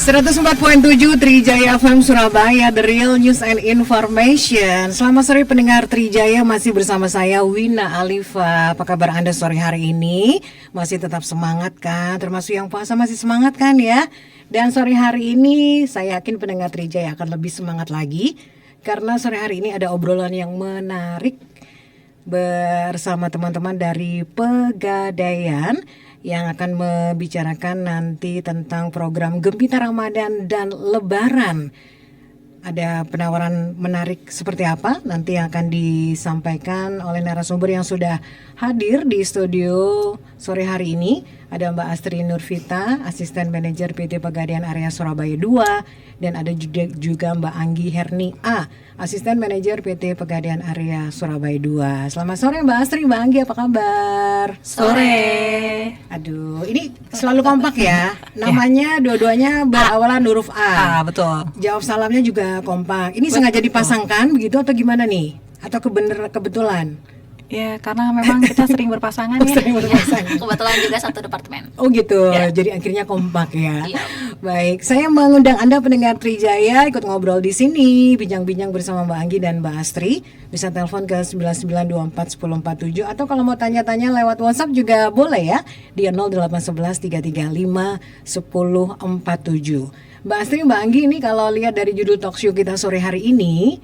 104.7 Trijaya FM Surabaya, The Real News and Information. Selamat sore pendengar Trijaya, masih bersama saya Wina Alifa. Apa kabar Anda sore hari ini? Masih tetap semangat kan? Termasuk yang puasa masih semangat kan ya? Dan sore hari ini saya yakin pendengar Trijaya akan lebih semangat lagi, karena sore hari ini ada obrolan yang menarik bersama teman-teman dari Pegadaian yang akan membicarakan nanti tentang program Gempita Ramadan dan Lebaran. Ada penawaran menarik seperti apa? Nanti yang akan disampaikan oleh narasumber yang sudah hadir di studio sore hari ini. Ada Mbak Astri Nurvita, Asisten Manajer PT Pegadaian Area Surabaya 2. Dan ada juga Mbak Anggi Herni A, Asisten Manajer PT Pegadaian Area Surabaya 2. Selamat sore Mbak Astri, Mbak Anggi, apa kabar? Sore. Aduh, ini selalu kompak ya. Namanya dua-duanya berawalan huruf A. Betul. Jawab salamnya juga kompak. Ini sengaja dipasangkan begitu atau gimana nih? Atau kebetulan? Ya, karena memang kita sering berpasangan ya. Sering berpasangan. Kebetulan juga satu departemen. Oh gitu, Ya. jadi akhirnya kompak ya. Iya. Baik, saya mengundang Anda pendengar Trijaya ikut ngobrol di sini, bincang-bincang bersama Mbak Anggi dan Mbak Astri. Bisa telepon ke 99241047 atau kalau mau tanya-tanya lewat WhatsApp juga boleh ya, di 0811 335 1047. Mbak Astri, Mbak Anggi, ini kalau lihat dari judul talkshow kita sore hari ini,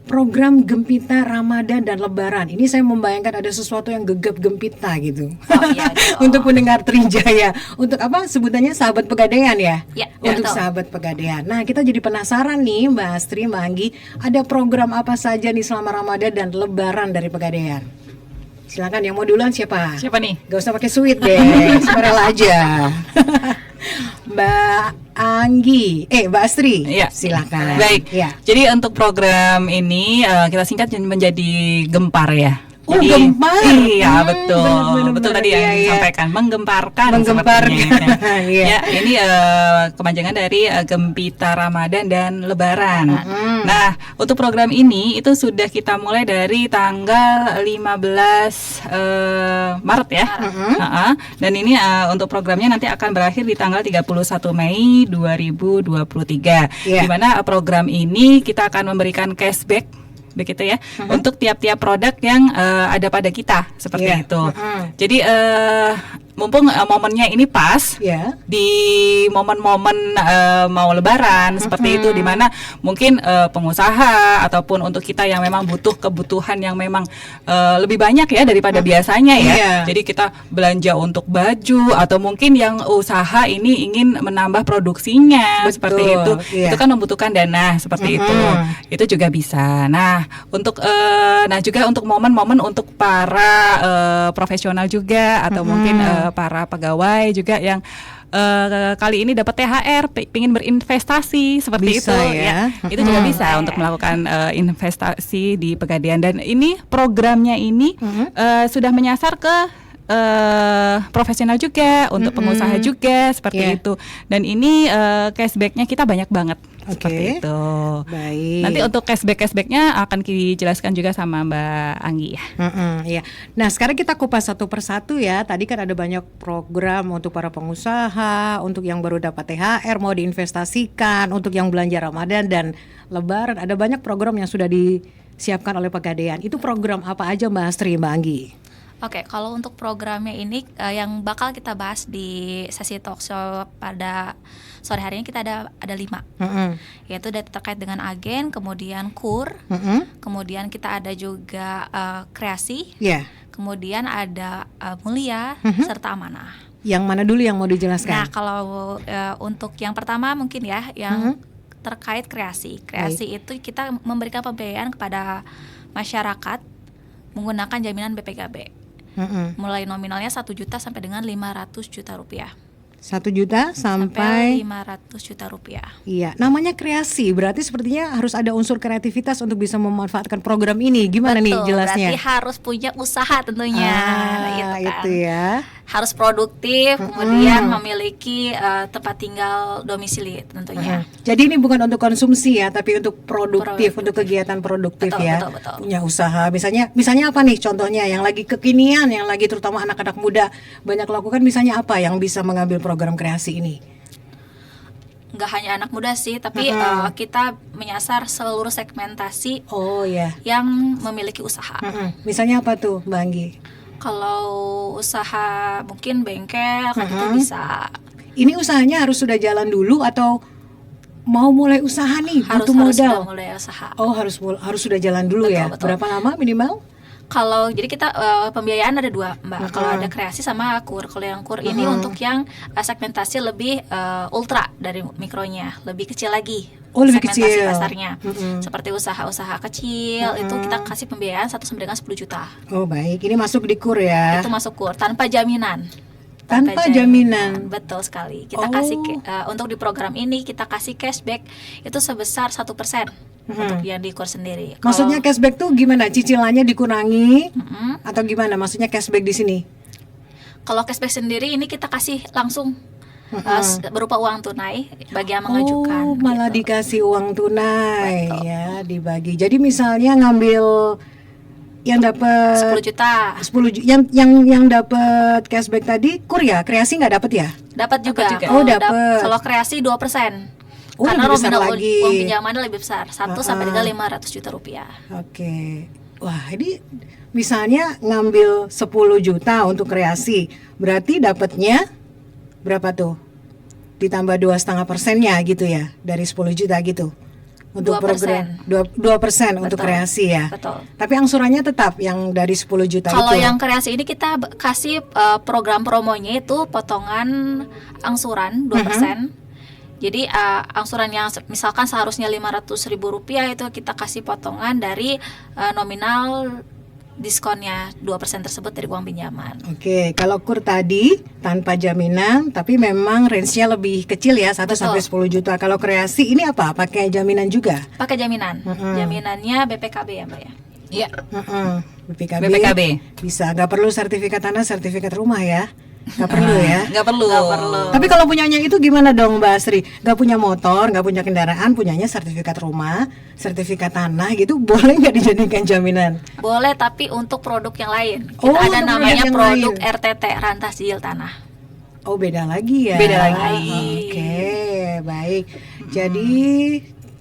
program Gempita Ramadan dan Lebaran. Ini saya membayangkan ada sesuatu yang gegap gempita gitu. Oh iya dong. Untuk pendengar Trijaya. Untuk apa sebutannya, sahabat Pegadaian ya? Ya, Untuk betul. sahabat Pegadaian. Nah, kita jadi penasaran nih Mbak Astri, Mbak Anggi, ada program apa saja nih selama Ramadan dan Lebaran dari Pegadaian? Silakan, yang mau duluan siapa? Siapa nih? Gak usah pakai sweet deh, sukarela aja. Mbak Anggi, Mbak Astri, Iya. silakan. Baik. Ya. Jadi untuk program ini kita singkat menjadi Gempar ya. Oh, Jadi, Gempar. Iya, betul. Benar-benar. Betul tadi yang Iya, iya. disampaikan, menggemparkan. Menggemparkan. sepertinya. Iya. Ya, ini kepanjangan dari Gempita Ramadan dan Lebaran. Nah, untuk program ini itu sudah kita mulai dari tanggal 15 Maret ya. Dan ini untuk programnya nanti akan berakhir di tanggal 31 Mei 2023. Iya. Di mana program ini kita akan memberikan cashback begitu ya, untuk tiap-tiap produk yang ada pada kita seperti Iya. itu. Jadi mumpung momennya ini pas Ya. di momen-momen mau Lebaran seperti itu, di mana mungkin pengusaha ataupun untuk kita yang memang butuh kebutuhan yang memang lebih banyak ya daripada biasanya ya. Iya. Jadi kita belanja untuk baju atau mungkin yang usaha ini ingin menambah produksinya. Betul, Seperti itu. iya. Itu kan membutuhkan dana seperti itu. Itu juga bisa. Nah, untuk juga untuk momen-momen untuk para profesional juga atau mungkin para pegawai juga yang kali ini dapat THR, pingin berinvestasi seperti Bisa itu ya. Itu juga bisa untuk melakukan investasi di Pegadaian. Dan ini programnya ini sudah menyasar ke profesional juga, untuk pengusaha juga seperti Yeah. itu. Dan ini cashbacknya kita banyak banget. Seperti Oke. itu. Baik. Nanti untuk cashbacknya akan dijelaskan juga sama Mbak Anggi ya. Iya. Nah, sekarang kita kupas satu persatu ya. Tadi kan ada banyak program untuk para pengusaha, untuk yang baru dapat THR mau diinvestasikan, untuk yang belanja Ramadan dan Lebaran. Ada banyak program yang sudah disiapkan oleh Pegadaian. Itu program apa aja Mbak Astri, Mbak Anggi? Oke, kalau untuk programnya ini yang bakal kita bahas di sesi talkshow pada sore hari ini kita ada 5, yaitu terkait dengan agen, kemudian kur, kemudian kita ada juga kreasi, Ya. kemudian ada mulia, serta amanah. Yang mana dulu yang mau Nah, dijelaskan? kalau untuk yang pertama mungkin ya, yang terkait kreasi. Kreasi itu kita memberikan pembiayaan kepada masyarakat menggunakan jaminan BPKB. Mulai nominalnya 1 juta sampai dengan 500 juta rupiah. 1 juta sampai 500 juta rupiah. Iya, namanya kreasi, berarti sepertinya harus ada unsur kreativitas untuk bisa memanfaatkan program ini. Gimana nih jelasnya? Berarti harus punya usaha tentunya. Nah, itu kan. Itu ya. Harus produktif, kemudian memiliki tempat tinggal domisili tentunya. Jadi ini bukan untuk konsumsi ya, tapi untuk produktif, untuk kegiatan produktif Betul, ya. betul. Punya usaha. Misalnya apa nih contohnya yang lagi kekinian, yang lagi terutama anak-anak muda banyak lakukan, misalnya apa yang bisa mengambil program kreasi ini? nggak hanya anak muda sih, tapi kita menyasar seluruh segmentasi Oh ya. yang memiliki usaha. Misalnya apa tuh Mbak Anggi? Kalau usaha mungkin bengkel kan itu bisa. Ini usahanya harus sudah jalan dulu atau mau mulai usaha nih butuh modal? Sudah mulai usaha. Oh harus sudah jalan dulu. Betul, ya. betul. Berapa lama minimal? Kalau jadi kita pembiayaan ada dua, Mbak. Kalau ada kreasi sama kur. Kalau yang kur ini untuk yang segmentasi lebih ultra dari mikronya, lebih kecil lagi. Oh, lebih segmentasi kecil. pasarnya. Seperti usaha-usaha kecil itu kita kasih pembiayaan 1 sampai dengan 10 juta. Oh baik, ini masuk di kur ya. Itu masuk kur tanpa jaminan. Tanpa jaminan. Betul sekali. Kita kasih untuk di program ini kita kasih cashback itu sebesar 1% untuk yang di kur sendiri. Maksudnya cashback tuh gimana? Cicilannya dikurangi atau gimana? Maksudnya cashback di sini? Kalau cashback sendiri ini kita kasih langsung berupa uang tunai bagi yang mengajukan. Oh, malah gitu. dikasih uang tunai. Betul. Ya, dibagi. Jadi misalnya ngambil yang dapat 10 juta. 10 yang dapat cashback tadi kur ya, kreasi nggak dapat ya? Dapat juga. Oh, dapat. Kalau kreasi 2%. Oh, Karena lebih besar nominal lagi. uang pinjamannya lebih besar, 1 sampai dengan 500 juta rupiah. Oke. Wah, ini misalnya ngambil 10 juta untuk kreasi, berarti dapatnya berapa tuh? Ditambah 2,5%-nya gitu ya, dari 10 juta gitu. Untuk 2%. program 2% untuk kreasi ya. Betul. Tapi angsurannya tetap yang dari 10 juta Kalau itu. yang kreasi ini kita kasih program promonya itu potongan angsuran 2%. Jadi angsuran yang misalkan seharusnya Rp500.000 itu kita kasih potongan dari nominal diskonnya 2% tersebut dari uang pinjaman. Oke, kalau kur tadi tanpa jaminan, tapi memang range-nya lebih kecil ya, 1 Betul. sampai 10 juta. Kalau kreasi ini apa? Pakai jaminan juga? Pakai jaminan. Jaminannya BPKB ya, Mbak ya. Iya. BPKB. BPKB. Bisa, nggak perlu sertifikat tanah, sertifikat rumah ya. Nggak perlu ya. Nggak perlu. Tapi kalau punyanya itu gimana dong Mbak Asri? Nggak punya motor, nggak punya kendaraan, punyanya sertifikat rumah, sertifikat tanah gitu, boleh nggak dijadikan jaminan? Boleh, tapi untuk produk yang lain. Kita Oh, ada untuk namanya produk yang produk lain. RTT, Rantas Cicil Tanah. Oh beda lagi ya. Beda lagi. Oke, baik. Jadi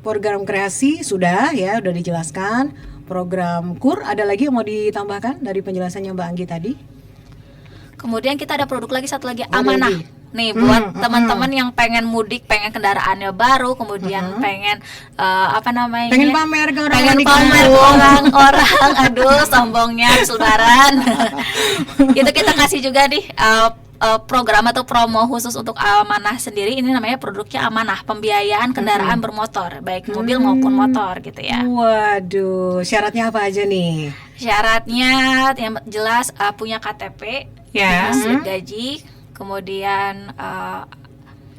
program kreasi sudah ya, udah dijelaskan. Program kur ada lagi yang mau ditambahkan dari penjelasannya Mbak Anggi tadi? Kemudian kita ada produk lagi, satu lagi Ada amanah. lagi? Nih buat teman-teman yang pengen mudik, pengen kendaraannya baru, kemudian pengen apa namanya? Pengen pamer ke orang pengen di pamer kampung. ke orang-orang. Aduh, sombongnya habis lebaran. Itu kita kasih juga nih program atau promo khusus untuk amanah sendiri. Ini namanya produknya amanah, pembiayaan kendaraan bermotor, baik mobil maupun motor gitu ya. Waduh, syaratnya apa aja nih? Syaratnya yang jelas punya KTP, Ya. slip gaji, kemudian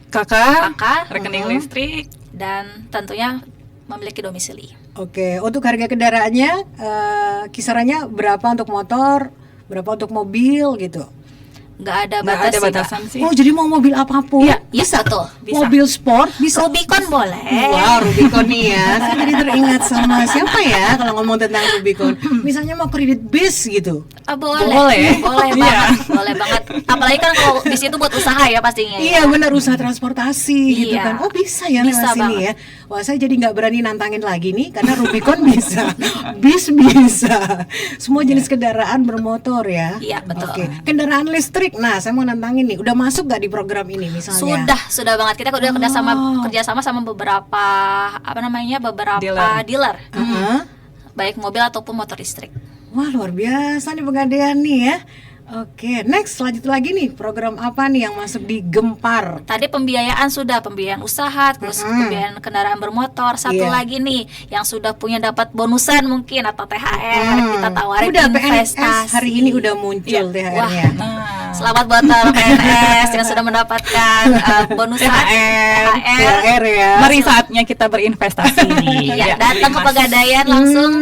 Kakak, kakak, rekening listrik. dan tentunya memiliki domisili. Oke, untuk harga kendaraannya kisarannya berapa untuk motor, berapa untuk mobil gitu? Nggak ada Nggak batas ada sih, Kak. batasan sih. Oh, jadi mau mobil apapun? Iya, betul, bisa. Mobil sport bisa? Rubicon boleh. Wah, Rubicon nih ya. Saya jadi teringat sama siapa ya kalau ngomong tentang Rubicon. Misalnya mau kredit bis gitu. Boleh, Boleh. boleh banget, boleh banget. Apalagi kan kalau bis itu buat usaha ya pastinya. Iya benar, usaha transportasi gitu Iya. kan. Oh bisa ya Bisa lewat sini banget. ya. Wah saya jadi nggak berani nantangin lagi nih karena Rubicon bisa, bis bisa, semua jenis kendaraan bermotor ya. Iya, betul. Oke, kendaraan listrik. Nah saya mau nantangin nih, udah masuk nggak di program ini misalnya? Sudah banget. Kita udah kerjasama sama beberapa dealer. Baik mobil ataupun motor listrik. Wah luar biasa nih pegadaian nih ya. Oke, next lanjut lagi nih, program apa nih yang masuk di Gempar? Tadi pembiayaan sudah, pembiayaan usaha, terus pembiayaan kendaraan bermotor. Satu Iya. lagi nih yang sudah punya dapat bonusan mungkin atau THR, kita tawarin Udah investasi. PNS hari ini udah muncul THR-nya. Nah, Selamat buat para PNS yang sudah mendapatkan bonusan THR ya. mari saatnya kita berinvestasi. Ya, datang ke Pegadaian langsung.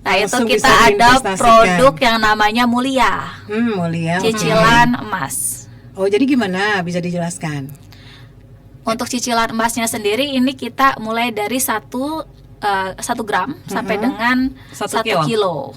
Nah, itu Langsung kita bisa ada diinvestasikan. produk yang namanya Mulia, Mulia. cicilan emas. Oh jadi gimana? Bisa dijelaskan? Untuk cicilan emasnya sendiri ini kita mulai dari 1 gram sampai dengan 1 1 kilo.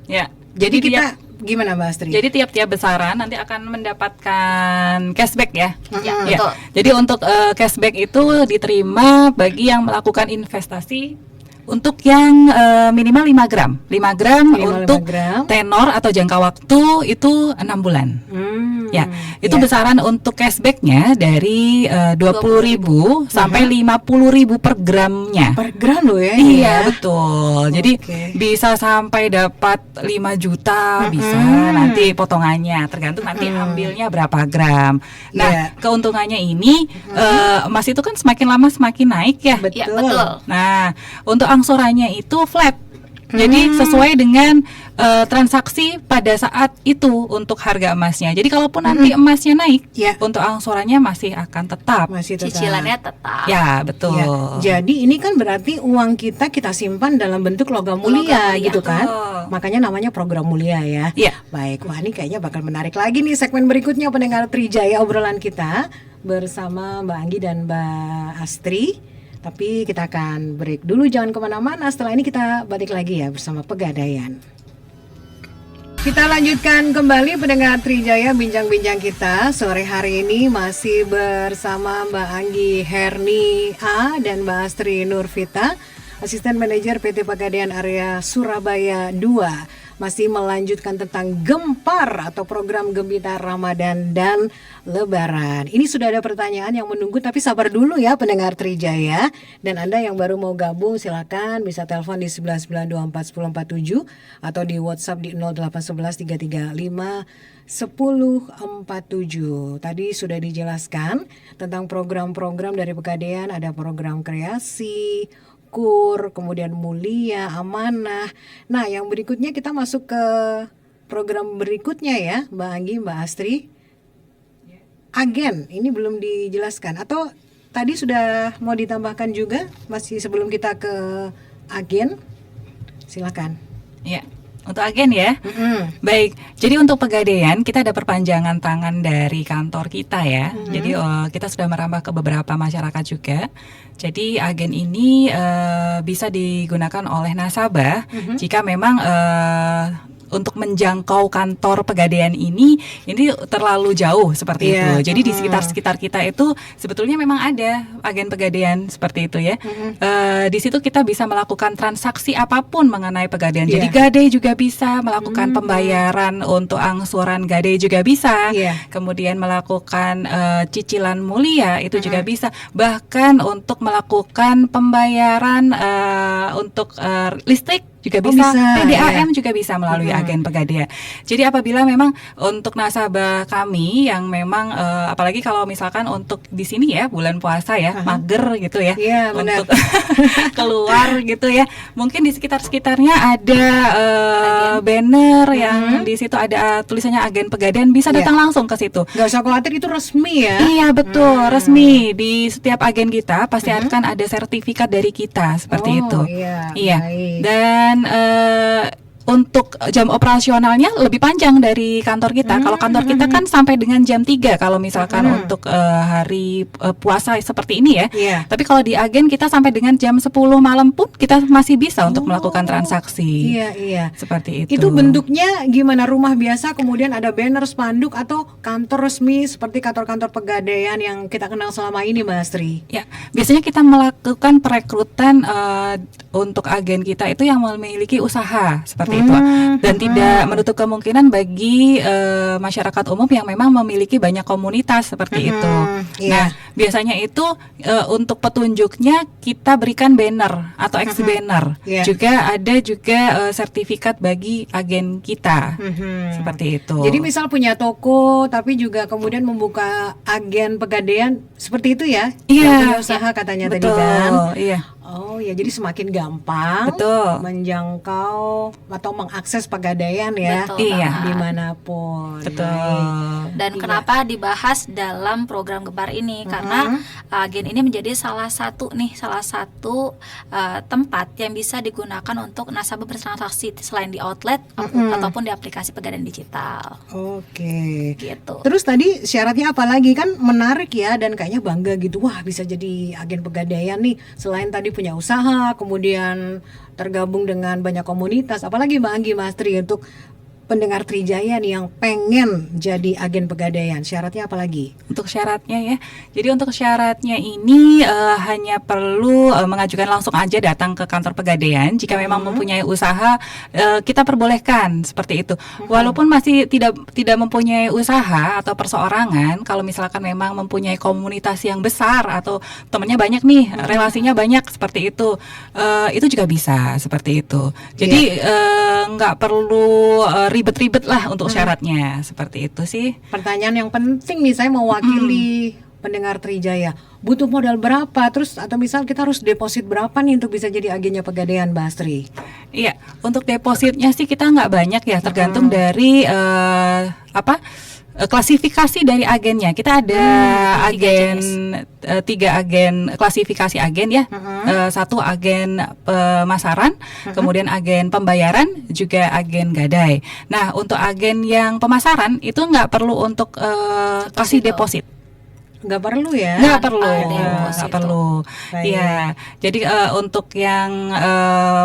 Ya. Jadi kita Gimana Mbak Astri? Jadi tiap-tiap besaran nanti akan mendapatkan cashback ya. Ya, Ya. betul. Jadi untuk cashback itu diterima bagi yang melakukan investasi untuk yang minimal 5 gram. 5 gram Minimal untuk 5 gram. tenor atau jangka waktu itu 6 bulan. Ya, itu besaran untuk cashbacknya dari 20.000 sampai 50.000 per gramnya. Per gram loh ya. Iya betul. Jadi Oke. bisa sampai dapat 5 juta bisa nanti potongannya tergantung nanti ambilnya berapa gram. Nah, Iya. keuntungannya ini emas itu kan semakin lama semakin naik ya. Betul. Ya, betul. Nah, untuk angsurannya itu flat. Jadi sesuai dengan transaksi pada saat itu untuk harga emasnya. Jadi kalaupun nanti emasnya naik, Ya. untuk angsurannya masih akan tetap. Masih tetap. Cicilannya tetap. Ya, betul. Ya, jadi ini kan berarti uang kita simpan dalam bentuk logam mulia mulia, gitu kan. betul. Makanya namanya program mulia ya. Iya. Baik, wah ini kayaknya bakal menarik lagi nih segmen berikutnya pendengar Trijaya obrolan kita bersama Mbak Anggi dan Mbak Astri. Tapi kita akan break dulu, jangan kemana-mana. Setelah ini kita balik lagi ya bersama Pegadaian. Kita lanjutkan kembali pendengar Trijaya bincang-bincang kita sore hari ini masih bersama Mbak Anggi Herni A dan Mbak Astri Nurvita, Asisten Manajer PT Pegadaian Area Surabaya 2. Masih melanjutkan tentang Gempar atau program Gembita Ramadan dan Lebaran. Ini sudah ada pertanyaan yang menunggu, tapi sabar dulu ya pendengar Trijaya. Dan Anda yang baru mau gabung silakan bisa telepon di 11924147 atau di WhatsApp di 0811335147. Tadi sudah dijelaskan tentang program-program dari Pegadaian, ada program kreasi, kur, kemudian mulia, amanah. Nah, yang berikutnya kita masuk ke program berikutnya ya, Mbak Anggi, Mbak Astri. Agen, ini belum dijelaskan atau tadi sudah mau ditambahkan juga masih sebelum kita ke agen? Silakan. Ya, untuk agen ya. Baik, jadi untuk Pegadaian kita ada perpanjangan tangan dari kantor kita ya. Jadi kita sudah merambah ke beberapa masyarakat juga. Jadi agen ini bisa digunakan oleh nasabah jika memang untuk menjangkau kantor Pegadaian ini terlalu jauh seperti Iya. itu. Jadi di sekitar kita itu sebetulnya memang ada agen Pegadaian seperti itu ya. Di situ kita bisa melakukan transaksi apapun mengenai Pegadaian. Jadi Iya. Gadai juga bisa melakukan pembayaran untuk angsuran Gadai juga bisa. Iya. Kemudian melakukan cicilan mulia itu juga bisa. Bahkan untuk melakukan pembayaran untuk listrik juga Oh, bisa, bisa, PDAM juga bisa melalui agen Pegadaian. Jadi apabila memang untuk nasabah kami yang memang apalagi kalau misalkan untuk di sini ya bulan puasa ya mager gitu ya, Iya, benar. untuk keluar gitu ya, mungkin di sekitarnya ada banner yang di situ ada tulisannya agen Pegadaian, bisa Iya. datang langsung ke situ. Nggak usah khawatir, itu resmi ya. Iya betul, resmi di setiap agen kita pasti akan ada sertifikat dari kita seperti Oh, itu. iya, baik. Dan untuk jam operasionalnya lebih panjang dari kantor kita. Kalau kantor kita kan sampai dengan jam 3 kalau misalkan untuk hari puasa seperti ini ya. Iya. Tapi kalau di agen kita sampai dengan jam 10 malam pun kita masih bisa untuk melakukan transaksi. Iya, iya. Seperti itu. Itu bentuknya gimana? Rumah biasa kemudian ada banner, spanduk, atau kantor resmi seperti kantor-kantor Pegadaian yang kita kenal selama ini, Mbak Astri? Ya, biasanya kita melakukan perekrutan untuk agen kita itu yang memiliki usaha seperti itu, dan tidak menutup kemungkinan bagi masyarakat umum yang memang memiliki banyak komunitas seperti itu. Iya. Nah, biasanya itu untuk petunjuknya kita berikan banner atau ex banner. Iya. Juga ada juga sertifikat bagi agen kita seperti itu. Jadi misal punya toko tapi juga kemudian membuka agen Pegadaian seperti itu ya? Iya. Yang punya usaha katanya tadi betul, kan? iya. Oh ya, jadi semakin gampang Betul. menjangkau atau mengakses Pegadaian ya, Betul Iya. banget. dimanapun. Betul. Baik. Dan Iya. kenapa dibahas dalam program Gempar ini? Karena agen ini menjadi salah satu tempat yang bisa digunakan untuk nasabah bertransaksi selain di outlet ataupun di aplikasi Pegadaian digital. Oke. Gitu. Terus tadi syaratnya apa lagi, kan menarik ya dan kayaknya bangga gitu. Wah, bisa jadi agen Pegadaian nih. Selain tadi punya usaha, kemudian tergabung dengan banyak komunitas. Apalagi Mbak Anggi, Mas Tri, untuk pendengar Trijaya nih yang pengen jadi agen Pegadaian, syaratnya apa lagi? Untuk syaratnya ya, jadi untuk syaratnya ini hanya perlu mengajukan langsung aja datang ke kantor Pegadaian. Jika memang mempunyai usaha, kita perbolehkan seperti itu. Walaupun masih tidak mempunyai usaha atau perseorangan, kalau misalkan memang mempunyai komunitas yang besar atau temannya banyak nih, relasinya banyak seperti itu juga bisa seperti itu. Jadi nggak perlu ribet-ribet lah untuk syaratnya, seperti itu sih. Pertanyaan yang penting nih, saya mewakili pendengar Trijaya, butuh modal berapa, terus atau misal kita harus deposit berapa nih untuk bisa jadi agennya Pegadaian, Mbak Astri? Iya, untuk depositnya sih kita nggak banyak ya, tergantung dari klasifikasi dari agennya. Kita ada tiga agen klasifikasi agen ya. Satu agen pemasaran, kemudian agen pembayaran, juga agen gadai. Nah, untuk agen yang pemasaran itu nggak perlu untuk kasih deposit. Nggak perlu ya? Nggak perlu, deposit nggak perlu. Baik. Iya, jadi untuk yang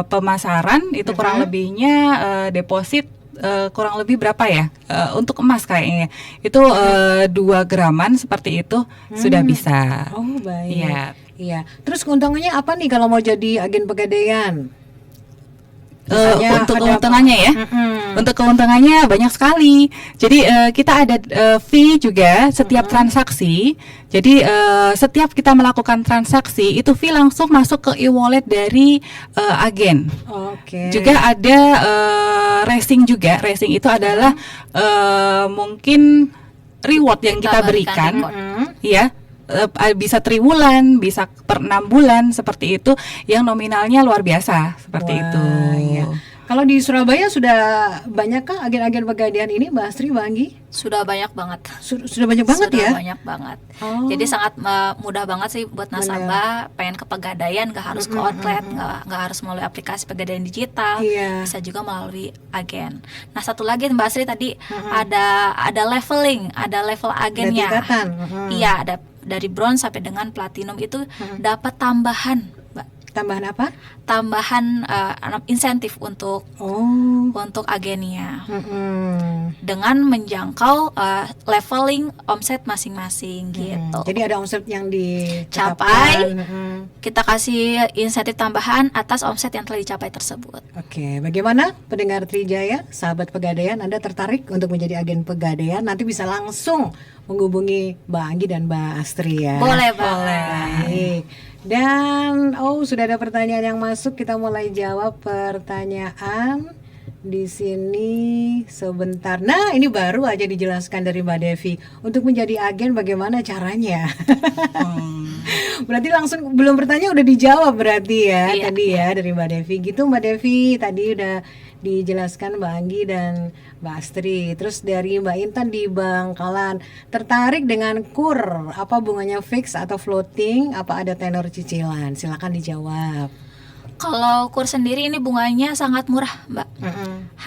pemasaran itu kurang lebihnya deposit kurang lebih berapa ya? Untuk emas kayaknya itu 2 graman seperti itu sudah bisa. Oh baik. Iya. Iya. Terus keuntungannya apa nih kalau mau jadi agen Pegadaian? Misalnya Untuk ada keuntungannya ya, untuk keuntungannya banyak sekali. Jadi kita ada fee juga setiap transaksi. Jadi setiap kita melakukan transaksi itu fee langsung masuk ke e-wallet dari agen. Oke. Juga ada racing juga. Racing itu adalah mungkin reward yang kita berikan, ya. Bisa triwulan, bisa per 6 bulan seperti itu, yang nominalnya luar biasa seperti Wah, itu. iya. Kalau di Surabaya sudah banyakkah agen-agen Pegadaian ini, Mbak Astri, Mbak Anggi? Sudah banyak banget. Sudah banyak banget Sudah ya? banyak banget. Oh. Jadi sangat mudah banget sih buat nasabah pengen ke Pegadaian, nggak harus ke outlet, nggak harus melalui aplikasi Pegadaian digital, Iya. bisa juga melalui agen. Nah, satu lagi Mbak Asri tadi ada leveling, ada level agennya. Ada tingkatan. Iya, ada dari bronze sampai dengan platinum itu dapat tambahan, Mbak. Tambahan apa? Tambahan insentif untuk Oh. agennya Mm-mm. dengan menjangkau leveling omset masing-masing gitu. Jadi ada omset yang Capai. dicapai. Kita kasih insentif tambahan atas omset yang telah dicapai tersebut. Oke, bagaimana pendengar Trijaya, sahabat Pegadaian, Anda tertarik untuk menjadi agen Pegadaian? Nanti bisa langsung menghubungi Mbak Anggi dan Mbak Astri ya. Boleh, boleh. Baik. Dan sudah ada pertanyaan yang masuk, kita mulai jawab pertanyaan di sini sebentar. Nah, ini baru aja dijelaskan dari Mbak Devi. Untuk menjadi agen bagaimana caranya? Berarti langsung belum bertanya udah dijawab berarti ya. Iya. Tadi ya dari Mbak Devi. Gitu Mbak Devi, tadi udah dijelaskan Mbak Anggi dan Mbak Astri. Terus dari Mbak Intan di Bangkalan, tertarik dengan KUR, apa bunganya fix atau floating, apa ada tenor cicilan? Silakan dijawab. Kalau KUR sendiri ini bunganya sangat murah, Mbak.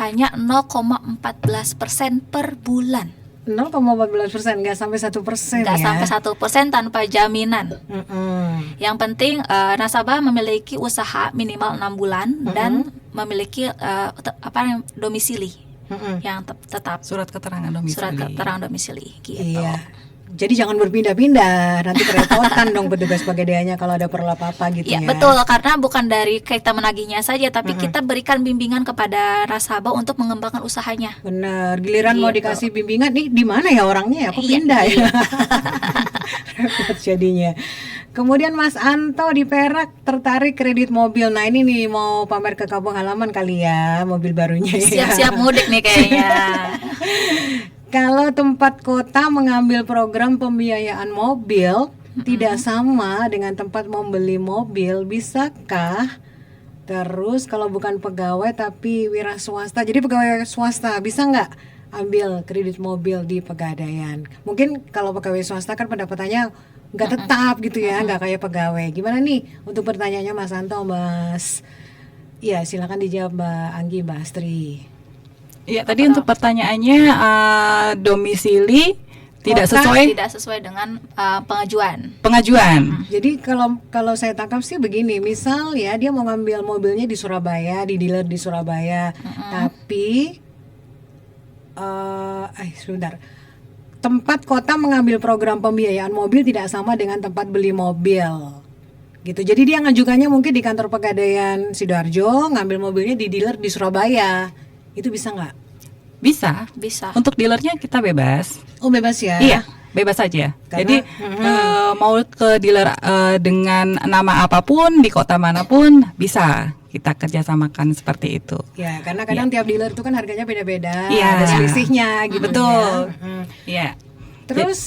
Hanya 0,14% per bulan. 0,14%, nggak sampai 1% Nggak ya? sampai 1% tanpa jaminan. Yang penting nasabah memiliki usaha minimal 6 bulan dan memiliki domisili yang tetap, Surat keterangan domisili. surat keterangan domisili gitu. Iya. Jadi jangan berpindah-pindah, nanti kerepotan dong petugas Pegadaiannya kalau ada perlu apa-apa gitu Ya ya. betul, karena bukan dari kita menagihnya saja, tapi kita berikan bimbingan kepada nasabah untuk mengembangkan usahanya. Bener, giliran mau Gitu. dikasih bimbingan, nih di mana ya orangnya ya? Aku Iya, pindah ya. iya. Repot jadinya. Kemudian Mas Anto di Perak tertarik kredit mobil. Nah ini nih mau pamer ke kampung halaman kali ya, mobil barunya ya. Siap-siap mudik nih kayaknya. Kalau tempat kota mengambil program pembiayaan mobil tidak sama dengan tempat membeli mobil, bisakah? Terus kalau bukan pegawai tapi wira swasta, jadi pegawai swasta bisa nggak ambil kredit mobil di Pegadaian? Mungkin kalau pegawai swasta kan pendapatannya nggak tetap gitu ya, nggak kayak pegawai. Gimana nih untuk pertanyaannya Mas Anto, Mas? Iya silakan dijawab Mbak Anggi, Mbak Astri. Ya, tadi untuk pertanyaannya domisili tidak Kota sesuai dengan pengajuan. pengajuan. Jadi kalau saya tangkap sih begini, misal ya dia mau ngambil mobilnya di Surabaya, di dealer di Surabaya, tapi sebentar. Tempat kota mengambil program pembiayaan mobil tidak sama dengan tempat beli mobil. Gitu. Jadi dia ngajukannya mungkin di kantor Pegadaian Sidoarjo, ngambil mobilnya di dealer di Surabaya. Itu bisa nggak? Bisa. Bisa. Untuk dealernya kita bebas. Oh, bebas ya? Iya, bebas saja. Karena- Jadi mau ke dealer dengan nama apapun di kota manapun bisa kita kerjasamakan seperti itu. Ya, karena kadang tiap dealer itu kan harganya beda-beda, Iya. ada selisihnya gitu. Betul. Ya. Iya. Terus,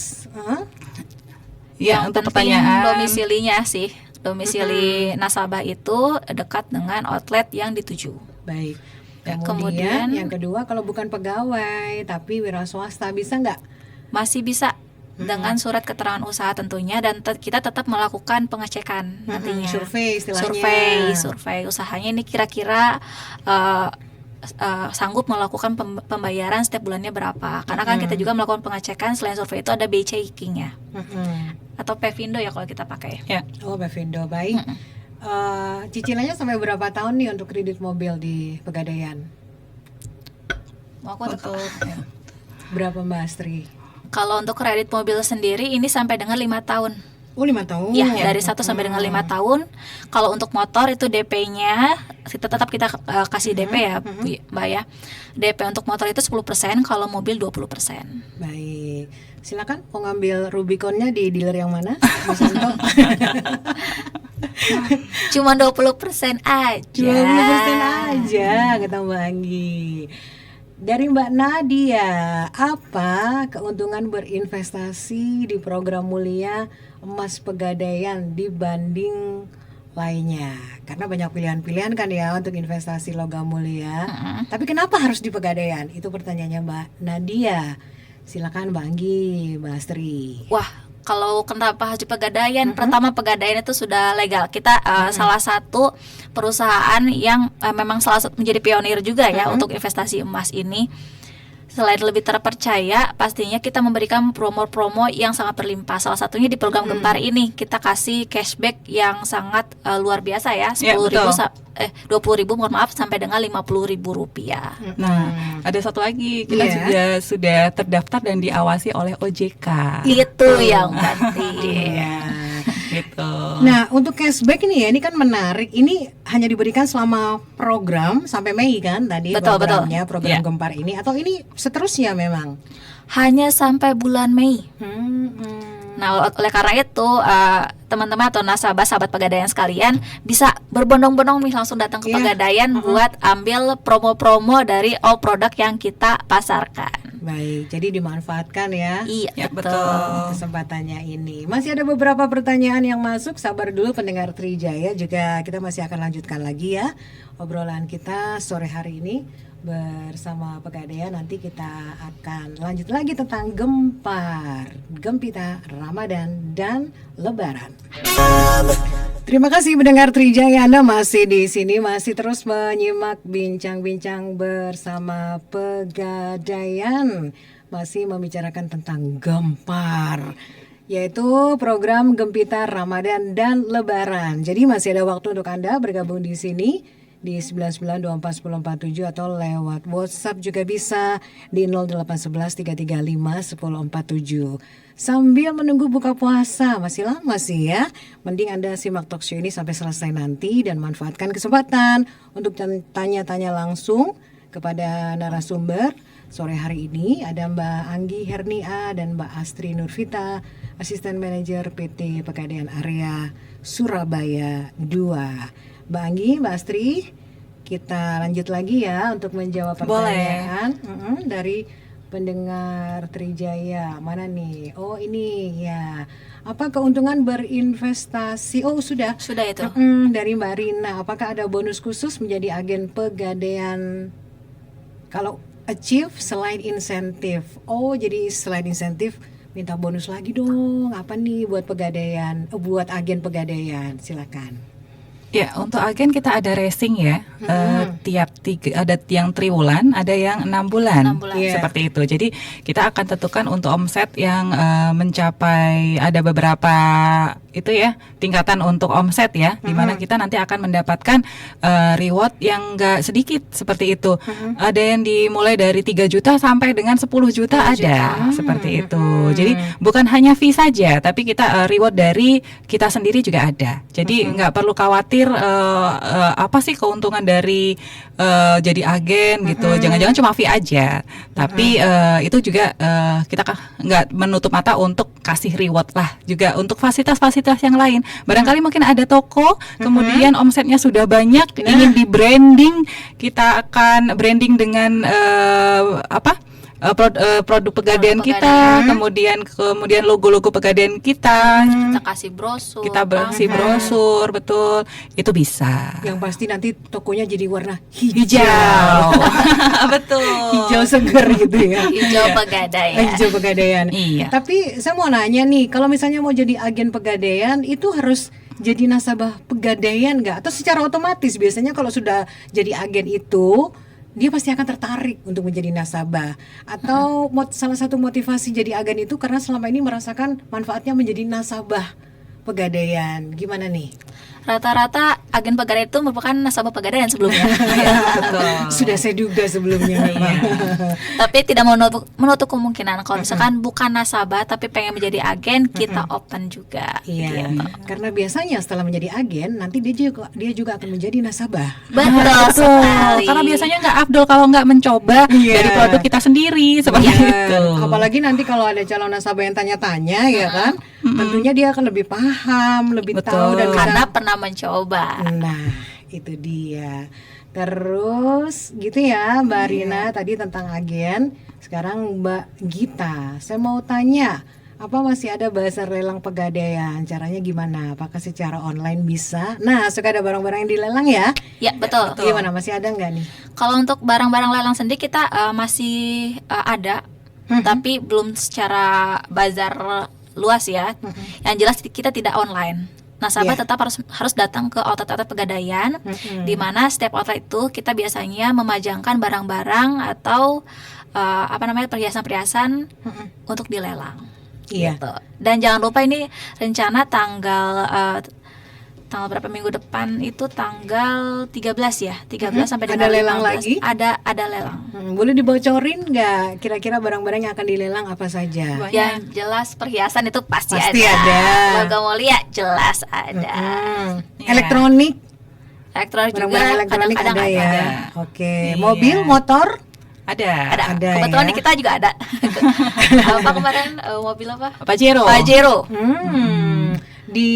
Ya, Yang untuk penting pertanyaan domisilinya sih. Domisili nasabah itu dekat dengan outlet yang dituju. baik. Ya, Kemudian kemudian- yang kedua, kalau bukan pegawai tapi wira swasta bisa nggak? Masih bisa dengan surat keterangan usaha tentunya, dan kita tetap melakukan pengecekan nantinya. Survei istilahnya. Survei usahanya ini kira-kira sanggup melakukan pembayaran setiap bulannya berapa. Karena kan kita juga melakukan pengecekan, selain survei itu ada BI checking-nya. Atau Pevindo ya kalau kita pakai. ya. Oh, Pevindo, baik. Cicilannya sampai berapa tahun nih untuk kredit mobil di Pegadaian? Mau aku Untuk ya. Berapa Mbak Astri? Kalau untuk kredit mobil sendiri ini sampai dengan 5 tahun. Oh, 5 tahun. Ya, dari 1 sampai dengan 5 tahun. Kalau untuk motor itu DP-nya tetap kita kasih DP ya, Mbak ya. DP untuk motor itu 10%, kalau mobil 20%. Baik. Silakan mau ngambil Rubiconnya di dealer yang mana? Mas Anto. Cuma 20% aja. 20% aja kata Mbak Anggi. Dari Mbak Nadia, apa keuntungan berinvestasi di program mulia emas Pegadaian dibanding lainnya? Karena banyak pilihan-pilihan kan ya untuk investasi logam mulia. Tapi kenapa harus di Pegadaian? Itu pertanyaannya Mbak Nadia. Silakan Mbak Anggi, Mbak Astri. Wah, kalau kenapa harus di Pegadaian? Pertama, Pegadaian itu sudah legal. Kita salah satu perusahaan yang memang menjadi pionir juga ya untuk investasi emas ini. Selain lebih terpercaya, pastinya kita memberikan promo-promo yang sangat berlimpah. Salah satunya di program Gempar ini kita kasih cashback yang sangat luar biasa ya, 20.000 mohon maaf sampai dengan 50.000 rupiah. Nah, ada satu lagi, kita Iya. juga sudah terdaftar dan diawasi oleh OJK. Itu yang penting. Iya. Gitu. Nah, untuk cashback ini ya, ini kan menarik. Ini hanya diberikan selama program sampai Mei kan tadi Betul, programnya, program Ya. Gempar ini, atau ini seterusnya memang? Hanya sampai bulan Mei. Hmm. Nah, oleh karena itu teman-teman atau nasabah-sahabat Pegadaian sekalian bisa berbondong-bondong nih langsung datang ke Iya. Pegadaian buat ambil promo-promo dari all produk yang kita pasarkan. Baik, jadi dimanfaatkan ya Iya, Ya, betul. betul. kesempatannya ini. Masih ada beberapa pertanyaan yang masuk. Sabar dulu pendengar Trijaya, juga kita masih akan lanjutkan lagi ya obrolan kita sore hari ini bersama Pegadaian. Nanti kita akan lanjut lagi tentang Gempar, Gempita, Ramadan, dan Lebaran. Terima kasih pendengar Trijaya, Anda masih di sini, masih terus menyimak bincang-bincang bersama Pegadaian, masih membicarakan tentang Gempar, yaitu program Gempita Ramadan dan Lebaran. Jadi masih ada waktu untuk Anda bergabung di sini di 99241047 atau lewat WhatsApp juga bisa di 08113351047. Sambil menunggu buka puasa, masih lama sih ya. Mending Anda simak talk show ini sampai selesai nanti dan manfaatkan kesempatan untuk tanya-tanya langsung kepada narasumber. Sore hari ini ada Mbak Anggi Hernia dan Mbak Astri Nurvita, Asisten Manajer PT Pegadaian Area Surabaya 2. Mbak Anggi, Mbak Astri, kita lanjut lagi ya untuk menjawab pertanyaan dari pendengar Trijaya. Mana nih? Oh, ini ya. Apa keuntungan berinvestasi? Oh, sudah. Sudah itu. Dari Mbak Rina, apakah ada bonus khusus menjadi agen Pegadaian kalau achieve selain insentif? Oh, jadi selain insentif minta bonus lagi dong. Apa nih buat Pegadaian? Buat agen Pegadaian, silakan. Ya, untuk agen kita ada racing ya. Tiap ada yang triwulan, ada yang 6 bulan. 6 bulan. Iya. Seperti itu. Jadi kita akan tentukan untuk omset yang mencapai ada beberapa itu ya tingkatan untuk omset ya, di mana kita nanti akan mendapatkan reward yang enggak sedikit seperti itu. Ada yang dimulai dari 3 juta sampai dengan 10 juta ada seperti itu. Jadi bukan hanya fee saja, tapi kita reward dari kita sendiri juga ada. Jadi nggak perlu khawatir apa sih keuntungan dari jadi agen gitu. Jangan-jangan cuma fee aja. Tapi itu juga kita nggak menutup mata untuk kasih reward lah juga untuk fasilitas-fasilitas yang lain. Barangkali mungkin ada toko, kemudian omsetnya sudah banyak, ingin di branding, kita akan branding dengan produk pegadaian kita, kemudian logo-logo pegadaian kita. Kita kasih brosur. Kita kasih brosur, betul. Itu bisa. Yang pasti nanti tokonya jadi warna Hijau. Betul. hijau seger gitu ya. Hijau Pegadaian. Hijau Pegadaian. Iya. Tapi saya mau nanya nih, kalau misalnya mau jadi agen Pegadaian itu harus jadi nasabah Pegadaian nggak? Atau secara otomatis biasanya kalau sudah jadi agen itu dia pasti akan tertarik untuk menjadi nasabah? Atau salah satu motivasi jadi agen itu karena selama ini merasakan manfaatnya menjadi nasabah Pegadaian. Gimana nih? Rata-rata agen Pegadaian itu merupakan nasabah Pegadaian sebelumnya. Sudah saya duga sebelumnya memang. Tapi tidak menutup kemungkinan kalau misalkan bukan nasabah tapi pengen menjadi agen, kita open juga. Iya, Gitu. karena biasanya setelah menjadi agen nanti dia juga akan menjadi nasabah. Betul sekali. Karena biasanya nggak afdol kalau nggak mencoba Iya. dari produk kita sendiri seperti itu. Apalagi nanti kalau ada calon nasabah yang tanya-tanya ya kan, tentunya dia akan lebih paham, lebih Betul. tahu dan Karena bisa. pernah mencoba. Nah, itu dia. Terus gitu ya Mbak Rina tadi tentang agen. Sekarang Mbak Gita, saya mau tanya, apa masih ada bazar lelang Pegadaian? Caranya gimana? Apakah secara online bisa? Nah, suka ada barang-barang yang dilelang ya? Ya, betul. Gimana? Masih ada nggak nih? Kalau untuk barang-barang lelang sendiri kita masih ada, tapi belum secara bazar luas ya. Yang jelas kita tidak online. Nasabah Iya. tetap harus datang ke outlet-outlet Pegadaian, di mana setiap outlet itu kita biasanya memajangkan barang-barang atau perhiasan-perhiasan untuk dilelang. Iya. Gitu. Dan jangan lupa ini rencana tanggal berapa minggu depan itu tanggal 13 ya, 13 sampai Ada dengan lelang 15. lagi? Ada lelang. Boleh dibocorin nggak kira-kira barang-barang yang akan dilelang apa saja? Banyak. Yang jelas perhiasan itu pasti Pasti ada. ada. Logam mulia jelas ada. Iya. Elektronik, Elektronik juga barang-barang elektronik kadang-kadang ada ya. ada. Oke, Iya. mobil, motor, Ada. Ada Kebetulan ya. di kita juga ada. Apa kemarin mobil apa? Pajero. Pajero. Di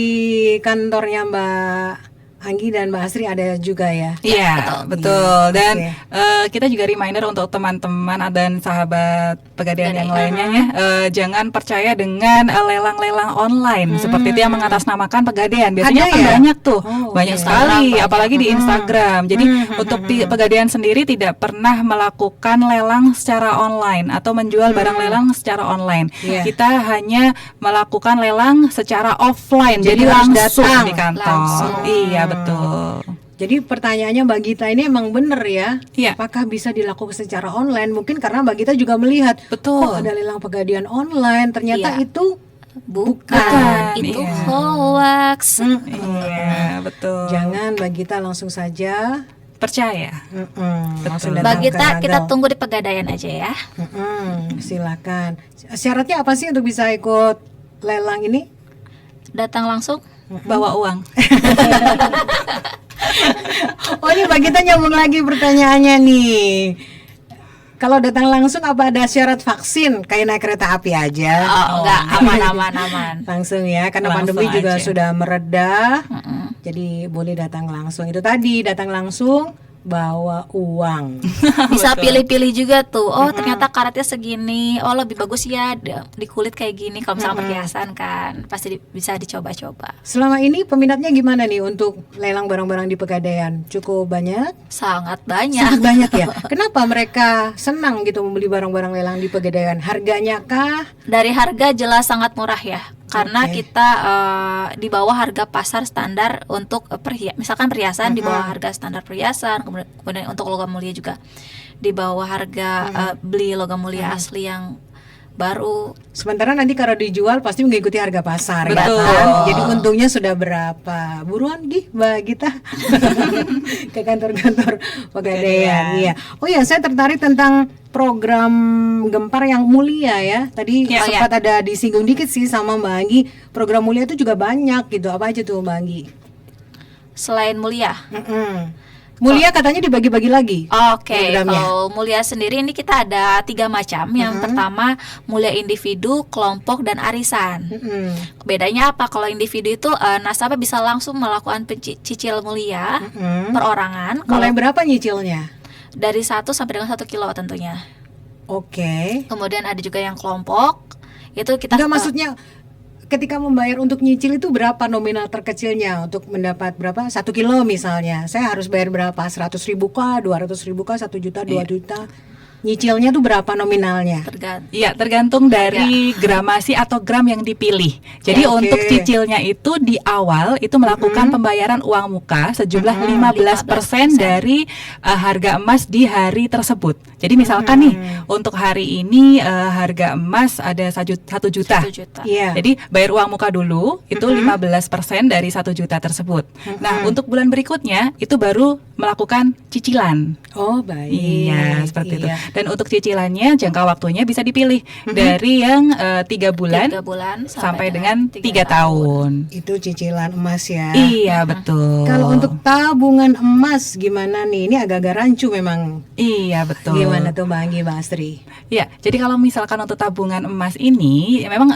kantornya Mbak Anggi dan Mbak Asri ada juga ya. Iya, betul. Dan Oke. kita juga reminder untuk teman-teman dan sahabat Pegadaian yang lainnya ya, jangan percaya dengan lelang-lelang online seperti itu yang mengatasnamakan Pegadaian. Biasanya Ada kan ya? banyak tuh, Oh, banyak oke. sekali, Banyak. apalagi di Instagram. Jadi untuk Pegadaian sendiri tidak pernah melakukan lelang secara online atau menjual barang lelang secara online. Iya. Kita hanya melakukan lelang secara offline, Jadi jadi harus langsung datang. di kantor. Langsung. Iya, betul. Jadi pertanyaannya Mbak Gita ini emang bener ya? Iya. Apakah bisa dilakukan secara online? Mungkin karena Mbak Gita juga melihat, Betul. kok ada lelang Pegadaian online, ternyata Iya. itu Bukan, itu iya. hoax. Iya, betul. Jangan Mbak Gita langsung saja Percaya. langsung datang Bagi ke kita Nagel. tunggu di Pegadaian aja ya. Silakan. Syaratnya apa sih untuk bisa ikut lelang ini? Datang langsung. Bawa uang. Oh ini Mbak Gita nyambung lagi pertanyaannya nih. Kalau datang langsung apa ada syarat vaksin kayak naik kereta api aja? Enggak, aman. Langsung ya, karena Langsung pandemi juga aja. sudah mereda. Jadi boleh datang langsung. Itu tadi datang langsung bawa uang. Bisa pilih-pilih juga tuh. Oh, ternyata karetnya segini. Oh, lebih bagus ya di kulit kayak gini. Kalau misalnya perhiasan kan pasti bisa dicoba-coba. Selama ini peminatnya gimana nih untuk lelang barang-barang di Pegadaian? Cukup banyak? Sangat banyak. Sangat banyak ya. Kenapa mereka senang gitu membeli barang-barang lelang di Pegadaian? Harganya kah? Dari harga jelas sangat murah ya. karena Oke. kita di bawah harga pasar standar untuk misalkan perhiasan di bawah harga standar perhiasan, kemudian untuk logam mulia juga di bawah harga beli logam mulia asli yang baru. Sementara nanti kalau dijual pasti mengikuti harga pasar, ya Betul. kan? Jadi untungnya sudah berapa? Buruan Mbak Gita ke kantor-kantor Pegadaian. Iya. Oh ya, saya tertarik tentang program Gempar yang mulia ya. Tadi Ya, sempat ada disinggung dikit sih sama Mbak Anggi. Program mulia itu juga banyak gitu. Apa aja tuh Mbak Anggi? Selain mulia. Mulia katanya dibagi-bagi lagi. Oke, programnya. kalau mulia sendiri ini kita ada 3 macam. Yang pertama mulia individu, kelompok, dan arisan. Bedanya apa? Kalau individu itu nasabah bisa langsung melakukan cicil mulia perorangan. Mulai Kalau berapa nyicilnya? dari 1 sampai dengan 1 kilo tentunya. Oke. Kemudian ada juga yang kelompok. Itu kita Enggak, maksudnya ketika membayar untuk nyicil itu berapa nominal terkecilnya untuk mendapat berapa? 1 kilo misalnya. Saya harus bayar berapa? 100.000 kah? 200.000 kah? 1 juta? 2 juta? Nyicilnya tuh berapa nominalnya? Iya, tergantung dari gramasi atau gram yang dipilih. Jadi Oke. untuk cicilnya itu di awal itu melakukan pembayaran uang muka sejumlah 15% dari harga emas di hari tersebut. Jadi misalkan nih untuk hari ini harga emas ada 1 juta. 1 juta. Iya. Jadi bayar uang muka dulu itu 15% dari 1 juta tersebut. Nah, untuk bulan berikutnya itu baru melakukan cicilan. Oh, baik. Iya, seperti itu. Iya. Dan untuk cicilannya jangka waktunya bisa dipilih dari yang 3 bulan 3 bulan sampai dengan 3 3 tahun. Itu cicilan emas ya. Iya, betul. Kalau untuk tabungan emas gimana nih? Ini agak-agak rancu memang. Iya, betul. Gimana tuh Mbak Anggi, Mbak Astri? Ya, jadi kalau misalkan untuk tabungan emas ini memang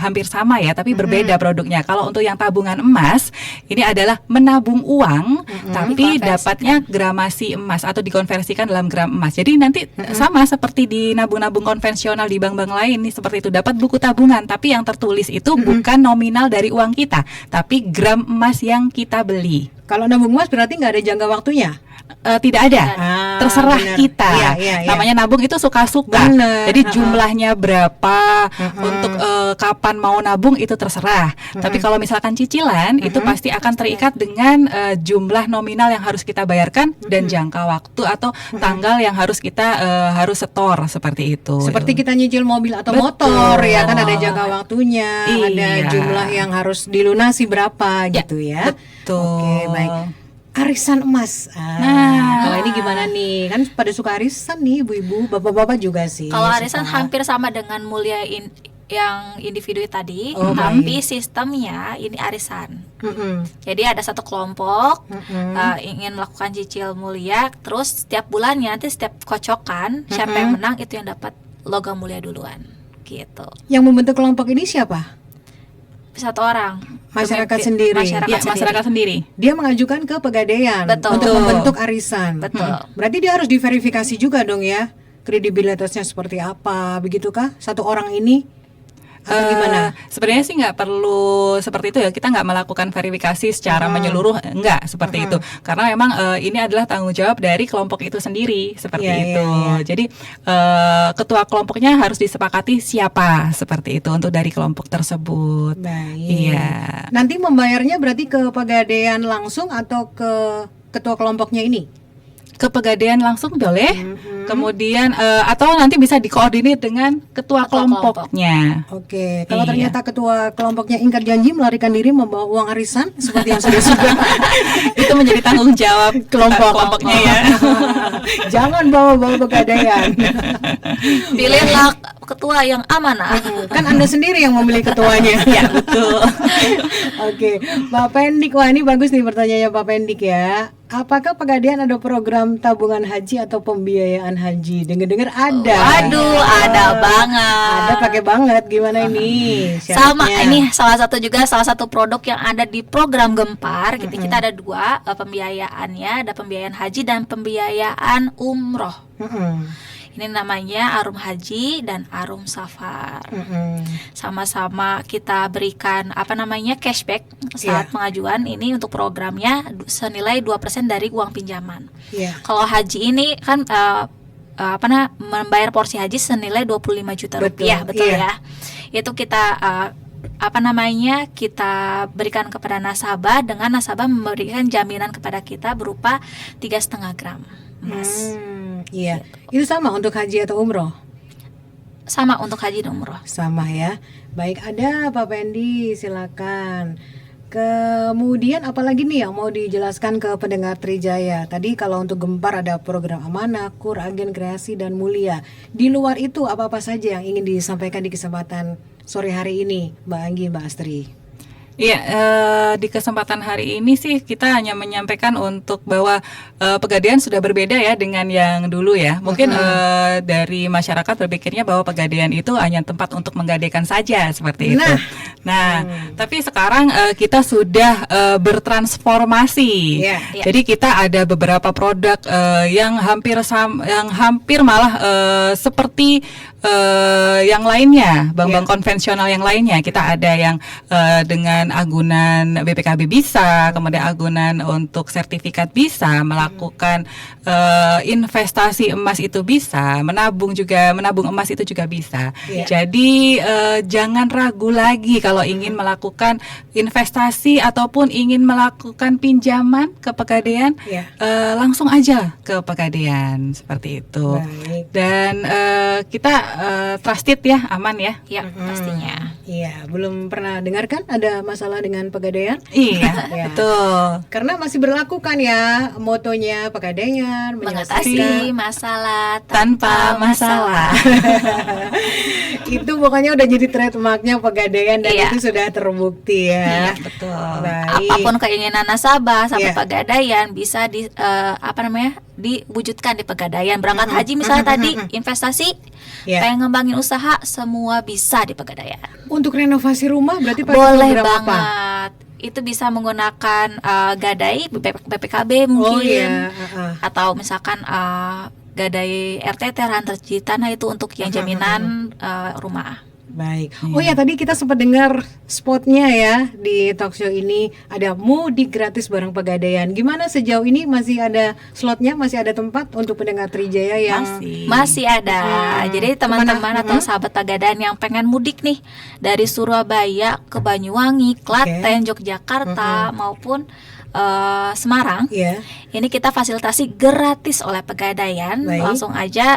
hampir sama ya, tapi berbeda produknya. Kalau untuk yang tabungan emas ini adalah menabung uang, tapi dapatnya gramasi emas atau dikonversikan dalam gram emas. Jadi nanti sama seperti di nabung-nabung konvensional di bank-bank lain nih, seperti itu, dapat buku tabungan, tapi yang tertulis itu bukan nominal dari uang kita, tapi gram emas yang kita beli. Kalau nabung emas berarti nggak ada jangka waktunya? Tidak ada, Ah, terserah benar. kita. Iya, iya, iya. Namanya nabung itu suka-suka. Benar. Jadi jumlahnya berapa, untuk kapan mau nabung itu terserah. Tapi kalau misalkan cicilan itu pasti akan terikat dengan jumlah nominal yang harus kita bayarkan dan jangka waktu atau tanggal yang harus kita harus setor seperti itu. Seperti kita nyicil mobil atau Betul. motor ya kan, ada jangka waktunya, ada Iya. jumlah yang harus dilunasi berapa gitu ya. Betul. Oke, baik. Arisan emas. Nah. Kalau ini gimana nih? Kan pada suka arisan nih ibu-ibu, bapak-bapak juga sih. Kalau arisan suka. hampir sama dengan mulia yang individu tadi, Oh, tapi sistemnya ini arisan. Mm-mm. Jadi ada satu kelompok ingin melakukan cicil mulia, terus setiap bulannya nanti setiap kocokan siapa yang menang itu yang dapat logam mulia duluan, gitu. Yang membentuk kelompok ini siapa? 1 orang. Masyarakat Pemimpin- sendiri. Masyarakat Ya, sendiri. masyarakat sendiri. Dia mengajukan ke Pegadaian Betul. untuk membentuk arisan. Betul. Berarti dia harus diverifikasi juga dong ya, kredibilitasnya seperti apa, begitukah? Satu orang ini atau gimana? Sebenarnya sih nggak perlu seperti itu ya, kita nggak melakukan verifikasi secara menyeluruh, nggak seperti itu, karena memang ini adalah tanggung jawab dari kelompok itu sendiri seperti Iya, itu. iya, iya. Jadi ketua kelompoknya harus disepakati siapa seperti itu untuk dari kelompok tersebut. Baik. Iya. Nanti membayarnya berarti ke Pegadaian langsung atau ke ketua kelompoknya ini? Ke Pegadaian langsung boleh, kemudian atau nanti bisa dikoordinir dengan ketua kelompoknya. Oke, kalau Iya. ternyata ketua kelompoknya ingkar janji melarikan diri membawa uang arisan seperti yang sudah Itu menjadi tanggung jawab kelompoknya ya. jangan bawa-bawa Pegadaian. Pilihlah ketua yang amanah. Kan Anda sendiri yang memilih ketuanya. Ya, betul. Oke, Pak Pendik, wah ini bagus nih pertanyaannya Pak Pendik ya. Apakah Pegadaian ada program tabungan haji atau pembiayaan haji? Dengar-dengar ada. Waduh, ada banget. Ada pakai banget. Gimana ini? Sama, syaratnya? ini salah satu produk yang ada di program Gempar. Gitu. Kita ada 2 pembiayaannya, ada pembiayaan haji dan pembiayaan umroh. Ini namanya Arum Haji dan Arum Safar. Sama-sama kita berikan cashback saat pengajuan ini untuk programnya senilai 2% dari uang pinjaman. Iya. Kalau haji ini kan membayar porsi haji senilai 25 juta Betul, rupiah, betul iya. ya. Itu kita kita berikan kepada nasabah dengan nasabah memberikan jaminan kepada kita berupa 3,5 gram emas. Iya. Itu sama untuk haji atau umroh? Sama untuk haji dan umroh. Sama ya. Baik, ada Pak Pendi, silakan. Kemudian apalagi nih yang mau dijelaskan ke pendengar Trijaya? Tadi kalau untuk Gempar ada program Amanah, KUR, Agen Kreasi, dan Mulia. Di luar itu apa-apa saja yang ingin disampaikan di kesempatan sore hari ini, Mbak Anggi, Mbak Astri? Iya, di kesempatan hari ini sih kita hanya menyampaikan untuk bahwa Pegadaian sudah berbeda ya dengan yang dulu ya. Mungkin dari masyarakat berpikirnya bahwa Pegadaian itu hanya tempat untuk menggadaikan saja seperti itu. Nah, tapi sekarang kita sudah bertransformasi. Yeah. Jadi kita ada beberapa produk yang hampir malah seperti yang lainnya, bank-bank konvensional yang lainnya. Kita ada yang dengan agunan BPKB bisa, kemudian agunan untuk sertifikat bisa, melakukan investasi emas itu bisa, menabung emas itu juga bisa. Jadi jangan ragu lagi kalau ingin melakukan investasi ataupun ingin melakukan pinjaman ke Pegadaian, langsung aja ke Pegadaian seperti itu. Baik. Dan kita trusted ya, aman ya. Ya, pastinya. Iya, belum pernah dengarkan ada masalah dengan Pegadaian? Iya, betul. Karena masih berlaku kan ya motonya Pegadaian, Mengatasi masalah tanpa masalah. Itu pokoknya udah jadi trademarknya Pegadaian dan itu sudah terbukti ya. Iya, betul. Baik. Apapun keinginan nasabah sampai Pegadaian bisa diwujudkan di Pegadaian. Berangkat haji misalnya tadi investasi, pengen ngembangin usaha, semua bisa di Pegadaian. Untuk renovasi rumah berarti pakai Boleh program banget. apa? Itu bisa menggunakan gadai BPKB mungkin, atau misalkan gadai RTT rantai tanah itu untuk yang jaminan rumah. Baik. Oh ya, tadi kita sempat dengar spotnya ya di talk show ini, ada mudik gratis bareng Pegadaian. Gimana sejauh ini, masih ada slotnya, masih ada tempat untuk pendengar Trijaya yang masih ada. Jadi teman-teman atau sahabat Pegadaian yang pengen mudik nih dari Surabaya ke Banyuwangi, Klaten, Yogyakarta maupun Semarang, ini kita fasilitasi gratis oleh Pegadaian. Langsung aja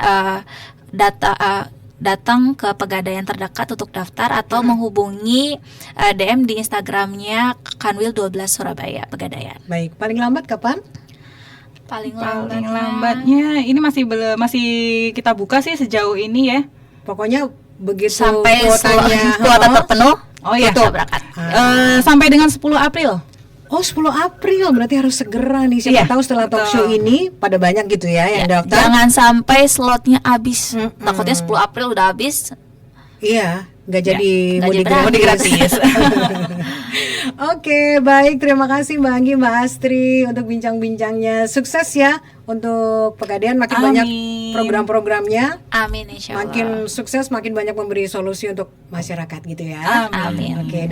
datang ke Pegadaian terdekat untuk daftar atau menghubungi DM di Instagramnya Kanwil 12 Surabaya Pegadaian. Baik, paling lambat kapan? Paling lambatnya ini masih kita buka sih sejauh ini ya. Pokoknya begitu sampai kuotanya kuota terpenuh. Oh iya, berangkat. Sampai dengan 10 April. Oh, 10 April berarti harus segera nih. Siapa tahu setelah talk show ini pada banyak gitu ya yang daftar. Jangan sampai slotnya habis. Takutnya 10 April udah habis. Iya, nggak jadi mudik gratis. Oke, baik, terima kasih Mbak Anggi, Mbak Astri untuk bincang-bincangnya. Sukses ya untuk Pegadaian, makin banyak program-programnya. Amin, insya Allah. Makin sukses, makin banyak memberi solusi untuk masyarakat gitu ya. Amin. Oke.